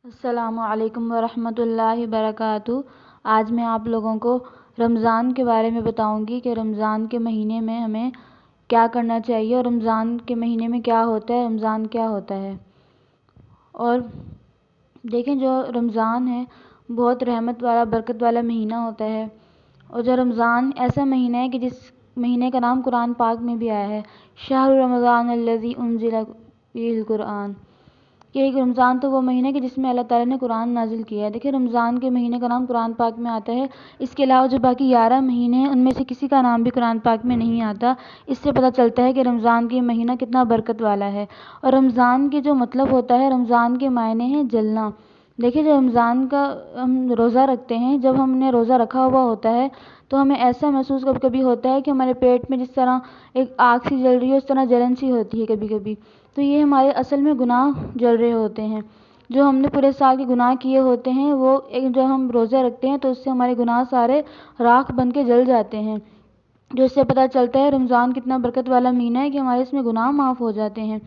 السلام علیکم ورحمۃ اللہ وبرکاتہ۔ آج میں آپ لوگوں کو رمضان کے بارے میں بتاؤں گی کہ رمضان کے مہینے میں ہمیں کیا کرنا چاہیے اور رمضان کے مہینے میں کیا ہوتا ہے، رمضان کیا ہوتا ہے۔ اور دیکھیں، جو رمضان ہے بہت رحمت والا، برکت والا مہینہ ہوتا ہے۔ اور جو رمضان ایسا مہینہ ہے کہ جس مہینے کا نام قرآن پاک میں بھی آیا ہے، شہر رمضان الذی انزل فیہ القرآن، کہ رمضان تو وہ مہینہ ہے کہ جس میں اللہ تعالیٰ نے قرآن نازل کیا ہے۔ دیکھیں، رمضان کے مہینے کا نام قرآن پاک میں آتا ہے، اس کے علاوہ جو باقی 11 مہینے ہیں ان میں سے کسی کا نام بھی قرآن پاک میں نہیں آتا۔ اس سے پتہ چلتا ہے کہ رمضان کے مہینہ کتنا برکت والا ہے۔ اور رمضان کے جو مطلب ہوتا ہے، رمضان کے معنی ہیں جلنا۔ دیکھیں، جو رمضان کا ہم روزہ رکھتے ہیں، جب ہم نے روزہ رکھا ہوا ہوتا ہے تو ہمیں ایسا محسوس کبھی کبھی ہوتا ہے کہ ہمارے پیٹ میں جس طرح ایک آگ سی جل رہی ہے، اس طرح جلن سی ہوتی ہے کبھی کبھی۔ تو یہ ہمارے اصل میں گناہ جل رہے ہوتے ہیں، جو ہم نے پورے سال کے گناہ کیے ہوتے ہیں، وہ جب ہم روزے رکھتے ہیں تو اس سے ہمارے گناہ سارے راکھ بن کے جل جاتے ہیں۔ جو اس سے پتہ چلتا ہے رمضان کتنا برکت والا مہینہ ہے کہ ہمارے اس میں گناہ معاف ہو جاتے ہیں۔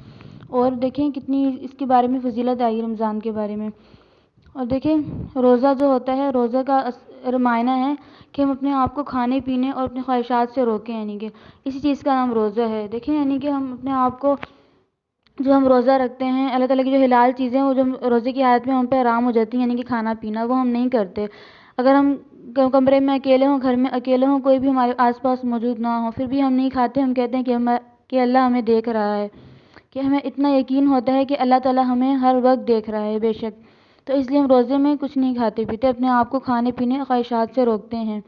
اور دیکھیں کتنی اس کے بارے میں فضیلت آئی رمضان کے بارے میں۔ اور دیکھیں، روزہ جو ہوتا ہے، روزہ کا معنی ہے کہ ہم اپنے آپ کو کھانے پینے اور اپنے خواہشات سے روکیں، یعنی کہ اسی چیز کا نام روزہ ہے۔ دیکھیں، یعنی کہ ہم اپنے آپ کو، جو ہم روزہ رکھتے ہیں، اللہ تعالیٰ کی جو حلال چیزیں وہ جو روزے کی حالت میں ہم پہ حرام ہو جاتی ہیں، یعنی کہ کھانا پینا، وہ ہم نہیں کرتے۔ اگر ہم کمرے میں اکیلے ہوں، گھر میں اکیلے ہوں، کوئی بھی ہمارے آس پاس موجود نہ ہو، پھر بھی ہم نہیں کھاتے، ہم کہتے ہیں کہ اللہ ہمیں دیکھ رہا ہے، کہ ہمیں اتنا یقین ہوتا ہے کہ اللہ تعالیٰ ہمیں ہر وقت دیکھ رہا ہے بے شک۔ تو اس لیے ہم روزے میں کچھ نہیں کھاتے پیتے، اپنے آپ کو کھانے پینے خواہشات سے روکتے ہیں۔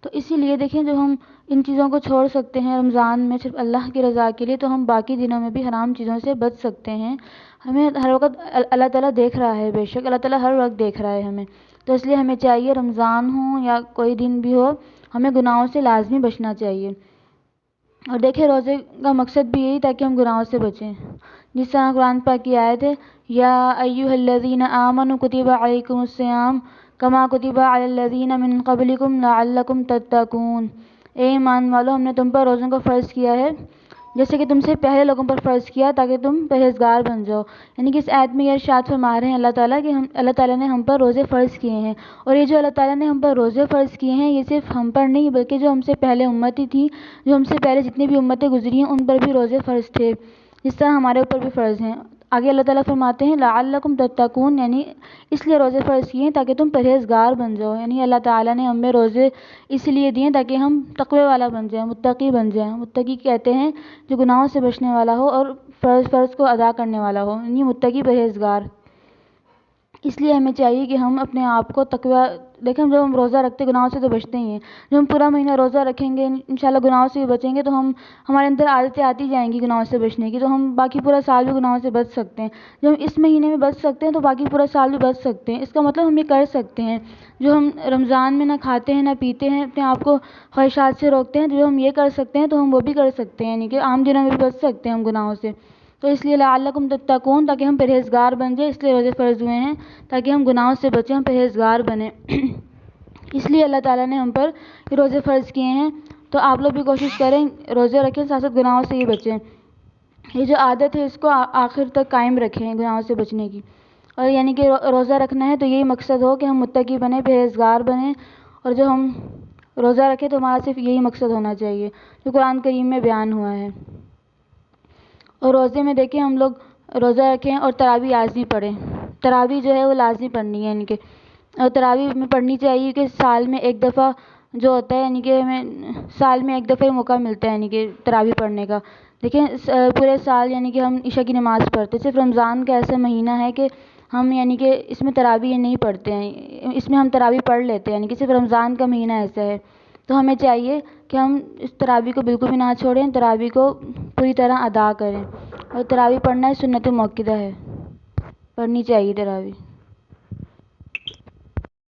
تو اسی لیے دیکھیں، جو ہم ان چیزوں کو چھوڑ سکتے ہیں رمضان میں صرف اللہ کی رضا کے لیے، تو ہم باقی دنوں میں بھی حرام چیزوں سے بچ سکتے ہیں۔ ہمیں ہر وقت اللہ تعالیٰ دیکھ رہا ہے بے شک، اللہ تعالیٰ ہر وقت دیکھ رہا ہے ہمیں۔ تو اس لیے ہمیں چاہیے، رمضان ہو یا کوئی دن بھی ہو، ہمیں گناہوں سے لازمی بچنا چاہیے۔ اور دیکھیں، روزے کا مقصد بھی یہی تاکہ ہم گناہوں سے بچیں۔ جس طرح قرآن پاک کی آیت ہے، یا ایھا الذین آمنوا کتب علیکم الصیام کما کتب علی الذین من قبلکم لعلکم تتقون۔ اے ایمان والو، ہم نے تم پر روزوں کو فرض کیا ہے جیسے کہ تم سے پہلے لوگوں پر فرض کیا، تاکہ تم پرہیزگار بن جاؤ۔ یعنی کہ اس آیت میں یہ ارشاد فرما رہے ہیں اللہ تعالیٰ کہ اللہ تعالیٰ نے ہم پر روزے فرض کیے ہیں۔ اور یہ جو اللہ تعالیٰ نے ہم پر روزے فرض کیے ہیں، یہ صرف ہم پر نہیں بلکہ جو ہم سے پہلے امتیں تھیں، جو ہم سے پہلے جتنی بھی امتیں گزری ہیں، ان پر بھی روزے فرض تھے، جس طرح ہمارے اوپر بھی فرض ہیں۔ آگے اللہ تعالیٰ فرماتے ہیں لعلکم تتقون، یعنی اس لیے روزے فرض کیے ہیں تاکہ تم پرہیزگار بن جاؤ۔ یعنی اللہ تعالیٰ نے ہمیں روزے اس لیے دیے تاکہ ہم تقوی والا بن جائیں، متقی بن جائیں۔ متقی کہتے ہیں جو گناہوں سے بچنے والا ہو اور فرض کو ادا کرنے والا ہو، یعنی متقی، پرہیزگار۔ اس لیے ہمیں چاہیے کہ ہم اپنے آپ کو تقوی، دیکھیں جب ہم روزہ رکھتے گناہوں سے تو بچتے ہی ہیں۔ جب ہم پورا مہینہ روزہ رکھیں گے، انشاءاللہ گناہوں سے بھی بچیں گے، تو ہمارے اندر عادتیں آتی جائیں گی گناہوں سے بچنے کی، تو ہم باقی پورا سال بھی گناہوں سے بچ سکتے ہیں۔ جب ہم اس مہینے میں بچ سکتے ہیں تو باقی پورا سال بھی بچ سکتے ہیں۔ اس کا مطلب ہم یہ کر سکتے ہیں، جو ہم رمضان میں نہ کھاتے ہیں نہ پیتے ہیں، اپنے آپ کو خواہشات سے روکتے ہیں، تو جو ہم یہ کر سکتے ہیں تو ہم وہ بھی کر سکتے ہیں، یعنی کہ عام دنوں میں بھی بچ سکتے ہیں ہم گناہوں سے۔ تو اس لیے لعلکم تتقون، تاکہ ہم پرہیزگار بن جائیں، اس لیے روزے فرض ہوئے ہیں تاکہ ہم گناہوں سے بچیں، ہم پرہیزگار بنیں۔ اس لیے اللہ تعالیٰ نے ہم پر روزے فرض کیے ہیں۔ تو آپ لوگ بھی کوشش کریں، روزے رکھیں، ساتھ ساتھ گناہوں سے ہی بچیں۔ یہ جو عادت ہے اس کو آخر تک قائم رکھیں گناہوں سے بچنے کی۔ اور یعنی کہ روزہ رکھنا ہے تو یہی مقصد ہو کہ ہم متقی بنیں، پرہیزگار بنیں، اور جو ہم روزہ رکھیں تو ہمارا صرف یہی مقصد ہونا چاہیے جو قرآن کریم میں بیان ہوا ہے۔ اور روزے میں دیکھیں، ہم لوگ روزہ رکھیں اور تراویح لازمی پڑھیں۔ تراویح جو ہے وہ لازمی پڑھنی ہے، یعنی کہ اور تراویح میں پڑھنی چاہیے کہ سال میں ایک دفعہ جو ہوتا ہے، یعنی کہ ہمیں سال میں ایک دفعہ موقع ملتا ہے، یعنی کہ تراویح پڑھنے کا۔ دیکھیں پورے سال یعنی کہ ہم عشاء کی نماز پڑھتے، صرف رمضان کا ایسا مہینہ ہے کہ ہم یعنی کہ اس میں تراویح نہیں پڑھتے ہیں، اس میں ہم تراویح پڑھ لیتے ہیں، یعنی کہ صرف رمضان کا مہینہ ایسا ہے۔ تو ہمیں چاہیے کہ ہم اس تراویح کو بالکل بھی نہ چھوڑیں، تراویح کو پوری طرح ادا کریں۔ اور تراویح پڑھنا سنت موقدہ ہے، پڑھنی چاہیے تراویح۔